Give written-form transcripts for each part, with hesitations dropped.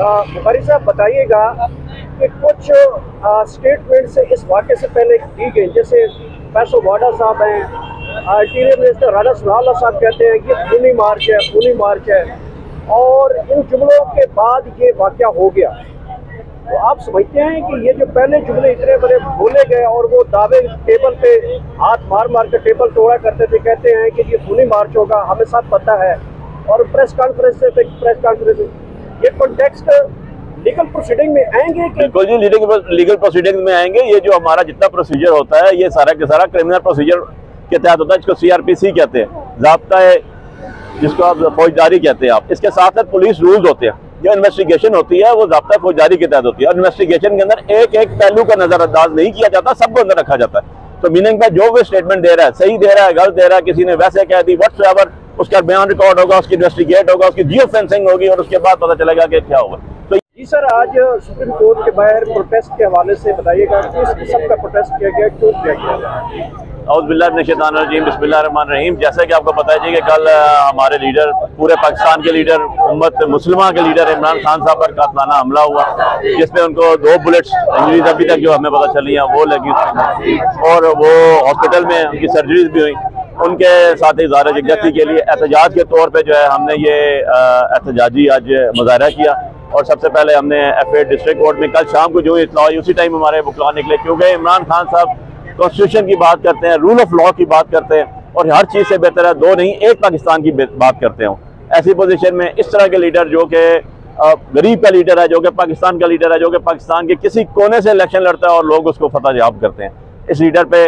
बुखारी साहब बताइएगा कि कुछ स्टेटमेंट्स इस वाक़े से पहले दी गई, जैसे फैसल वाडा साहब हैं, इंटीरियर मिनिस्टर राणा सनाउल्लाह साहब कहते हैं कि खूनी मार्च है, और इन जुमलों के बाद ये वाक़या हो गया। तो आप समझते हैं कि ये जो पहले जुमले इतने बड़े बोले गए और वो दावे टेबल पे हाथ मार मार कर टेबल तोड़ा करते थे, कहते हैं कि ये खूनी मार्च होगा, हमें सब पता है, और प्रेस कॉन्फ्रेंस ये कॉन्टेक्स्ट लीगल प्रोसीडिंग में आएंगे कि? बिल्कुल जी, लीगल प्रोसीडिंग में आएंगे। ये जो हमारा जितना प्रोसीजर होता है ये सारा के सारा क्रिमिनल प्रोसीजर के तहत होता है, जिसको CRPC कहते हैं, ज़ाब्ता है, जिसको आप फौजदारी कहते हैं आप। इसके साथ साथ पुलिस रूल्स होते हैं। जो इन्वेस्टिगेशन होती है वो ज़ाब्ता फौजदारी के तहत होती है, और इन्वेस्टिगेशन के अंदर एक एक पहलू का नजरअंदाज नहीं किया जाता, सबको अंदर रखा जाता है। तो मीनिंग का जो भी स्टेटमेंट दे रहा है, सही दे रहा है, गलत दे रहा है, किसी ने वैसे कह दी, व्हाट्सएवर, उसका बयान रिकॉर्ड होगा, उसकी इन्वेस्टिगेट होगा, उसकी जियो फेंसिंग होगी, और उसके बाद पता चलेगा कि क्या हुआ। तो जी सर, आज सुप्रीम कोर्ट के बाहर प्रोटेस्ट के हवाले से बताइएगा किस किस्म का प्रोटेस्ट किया गया, क्यों किया गया? औज़ुबिल्लाहि मिनश्शैतानिर्रजीम, बिस्मिल्लाहिर्रहमानिर्रहीम। जैसे कि आपको पता है कि कल हमारे लीडर, पूरे पाकिस्तान के लीडर, उम्मत मुस्लिमा के लीडर इमरान खान साहब पर कातलाना हमला हुआ, जिसमें उनको 2 बुलेट्स इंजरीज अभी तक जो हमें पता चली हैं वो लगी, और वो हॉस्पिटल में उनकी सर्जरीज भी हुई। उनके साथ इज़हार यकजहती के लिए एहतजाज के तौर पर जो है हमने ये एहतजाजी आज मुजाहरा किया। और सबसे पहले हमने FA डिस्ट्रिक्ट कोर्ट में कल शाम को जो इत्तला हुई उसी टाइम हमारे वकील निकले, क्योंकि इमरान खान साहब कॉन्स्टिट्यूशन की बात करते हैं, रूल ऑफ लॉ की बात करते हैं, और हर चीज़ से बेहतर है 2 नहीं 1 पाकिस्तान की बात करते हो। ऐसी पोजीशन में इस तरह के लीडर जो कि गरीब का लीडर है, जो कि पाकिस्तान का लीडर है, जो कि पाकिस्तान के किसी कोने से इलेक्शन लड़ता है और लोग उसको फतह याब करते हैं, इस लीडर पे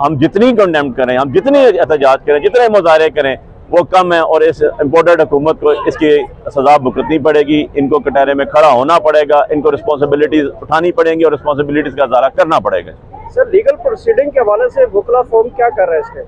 हम जितनी कंडेम करें, हम जितनी एहतजाज करें, जितने मुजाहरे करें वो कम है। और इस इम्पोर्टेड हुकूमत को इसकी सजा भुगतनी पड़ेगी, इनको कटहरे में खड़ा होना पड़ेगा, इनको रिस्पॉन्सिबिलिटीज उठानी पड़ेंगी और रिस्पॉन्सिबिलिटीज का इज़ारा करना पड़ेगा। सर, लीगल प्रोसीडिंग के हवाले से वकला फॉर्म क्या कर रहे हैं इसके?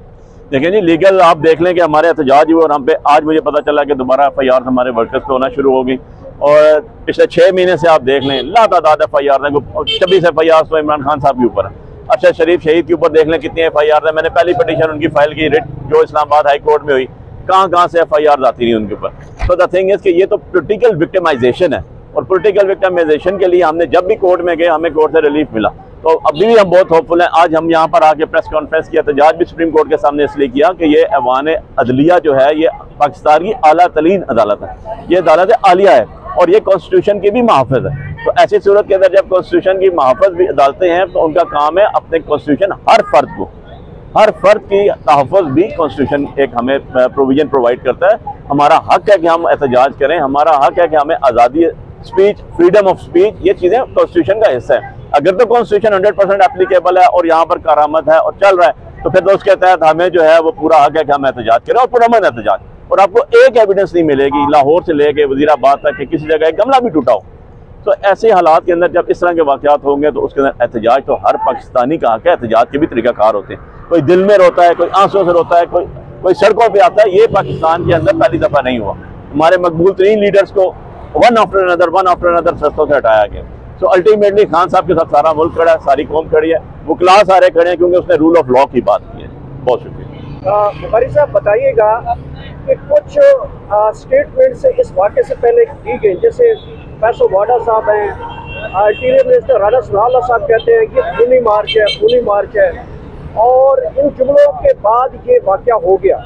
देखिए जी, लीगल आप देख लें कि हमारे एहतजाज हुए और हम पे आज मुझे पता चला कि दोबारा FIR हमारे वर्कर्स पे होना शुरू हो गई, और पिछले 6 महीने से आप देख लें लातादाद FIR है, 26 FIR तो इमरान खान साहब के ऊपर है। अरशद शरीफ शहीद के ऊपर देख लें कितनी FIR है। मैंने पहली पटिशन उनकी फाइल की, रिट जो इस्लामाबाद हाई कोर्ट में हुई, कहाँ से FIR आती रही उनके ऊपर। तो द थिंग इज कि ये तो पोलिटिकल विक्टिमाइजेशन है, और पोलिटिकल विक्टिमाइजेशन के लिए हमने जब भी कोर्ट में गए हमें कोर्ट से रिलीफ मिला। तो अभी भी हम बहुत होपफुल हैं। आज हम यहाँ पर आके प्रेस कॉन्फ्रेंस किया, एहतजाज भी सुप्रीम कोर्ट के सामने इसलिए किया कि ये ऐवान अदलिया जो है ये पाकिस्तान की आला तरीन अदालत है, ये अदालत आलिया है, और ये कॉन्स्टिट्यूशन की भी महाफिज है। तो ऐसी सूरत के अंदर जब कॉन्स्टिट्यूशन की महाफिज भी अदालतें हैं तो उनका काम है अपने कॉन्स्टिट्यूशन हर फर्द की तहफ़्फ़ुज़ भी कॉन्स्टिट्यूशन एक हमें प्रोविजन प्रोवाइड करता है। हमारा हक है कि हम एहतजाज करें, हमारा हक है कि हमें आज़ादी स्पीच, फ्रीडम ऑफ स्पीच, ये चीज़ें कॉन्स्टिट्यूशन का हिस्सा है। अगर तो कॉन्स्टिट्यूशन 100% एप्लीकेबल है और यहाँ पर करामत है और चल रहा है, तो फिर तो उसके तहत हमें जो है वो पूरा हक है कि हम एहतजाज करें, और पुरअमन एहतजाज। और आपको एक एविडेंस नहीं मिलेगी लाहौर से लेके वज़ीराबाद तक कि किसी जगह एक गमला भी टूटा हो। तो ऐसे हालात के अंदर जब इस तरह के वाक़यात होंगे तो उसके अंदर एहतजाज तो हर पाकिस्तानी का हक है। एहतजाज के भी तरीक़ाकार होते हैं, कोई दिल में रोता है, कोई आंसुओं से रोता है, कोई सड़कों पे आता है। ये पाकिस्तान के अंदर पहली दफ़ा नहीं हुआ। हमारे मकबूल तरीन लीडर्स को वन आफ्टर अनदर सस्तों से हटाया गया। तो अल्टीमेटली खान साहब के साथ सारा मुल्क खड़ा है, सारी कौम खड़ी है, वकला सारे खड़े हैं, क्योंकि उसने रूल ऑफ लॉ की बात की है। बहुत शुक्रिया। बुखारी साहब बताइएगा कि कुछ स्टेटमेंट्स इस वाक़े से पहले दी गई, जैसे फैसल वाडा साहब हैं, इंटीरियर मिनिस्टर राणा सनाउल्लाह साहब कहते हैं कि खूनी मार्च है, और इन जुमलों के बाद ये वाक़या हो गया।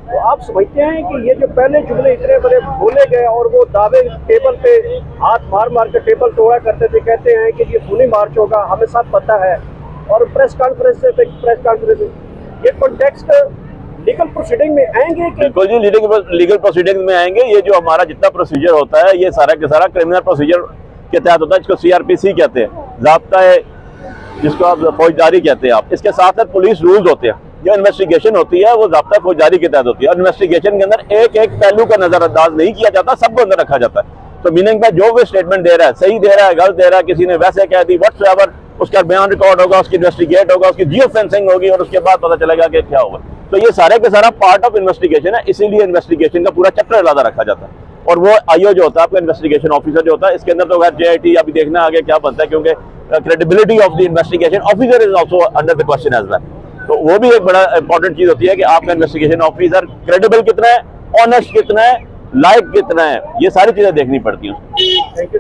तो आप समझते हैं कि ये जो पहले जुमले इतने बड़े बोले गए और वो दावे टेबल पे हाथ मार मार कर टेबल तोड़ा करते थे, कहते हैं कि ये खूनी मार्च होगा, हमें सब पता है, और प्रेस कॉन्फ्रेंस ये कॉन्टेक्स्ट लीगल प्रोसीडिंग में आएंगे कि? बिल्कुल जी, लीगल प्रोसीडिंग में आएंगे। ये जो हमारा जितना प्रोसीजर होता है ये सारा के सारा क्रिमिनल प्रोसीजर के तहत होता है, जिसको CRPC कहते हैं, ज़ाब्ता है, जिसको आप फौजदारी कहते हैं आप। इसके साथ साथ पुलिस रूल्स होते हैं। जो इन्वेस्टिगेशन होती है वो ज़ाब्ता फौजदारी के तहत होती है, और इन्वेस्टिगेशन के अंदर एक एक पहलू का नजरअंदाज नहीं किया जाता, सबको अंदर रखा जाता है। तो मीनिंग का जो भी स्टेटमेंट दे रहा है, सही दे रहा है, गलत दे रहा है, किसी ने वैसे कह दी, व्हाट्सएवर, उसका बयान रिकॉर्ड होगा, उसकी इन्वेस्टिगेट होगा, उसकी जियो फेंसिंग होगी, और उसके बाद पता चलेगा कि क्या होगा। तो ये सारे के सारा पार्ट ऑफ इन्वेस्टिगेशन है, इसीलिए इन्वेस्टिगेशन का पूरा चैप्टर अलग रखा जाता है। और वो IO जो होता है आपका इन्वेस्टिगेशन ऑफिसर जो होता है, इसके अंदर तो खैर JIT अभी देखना आगे क्या बनता है, क्योंकि credibility of the investigation officer is also under the question as well. तो वो भी एक बड़ा इंपॉर्टेंट चीज होती है कि आपका इन्वेस्टिगेशन ऑफिसर क्रेडिबल कितना है, ऑनेस्ट कितना है, लाइक कितना है, ये सारी चीज़ें देखनी पड़ती हैं। Thank you.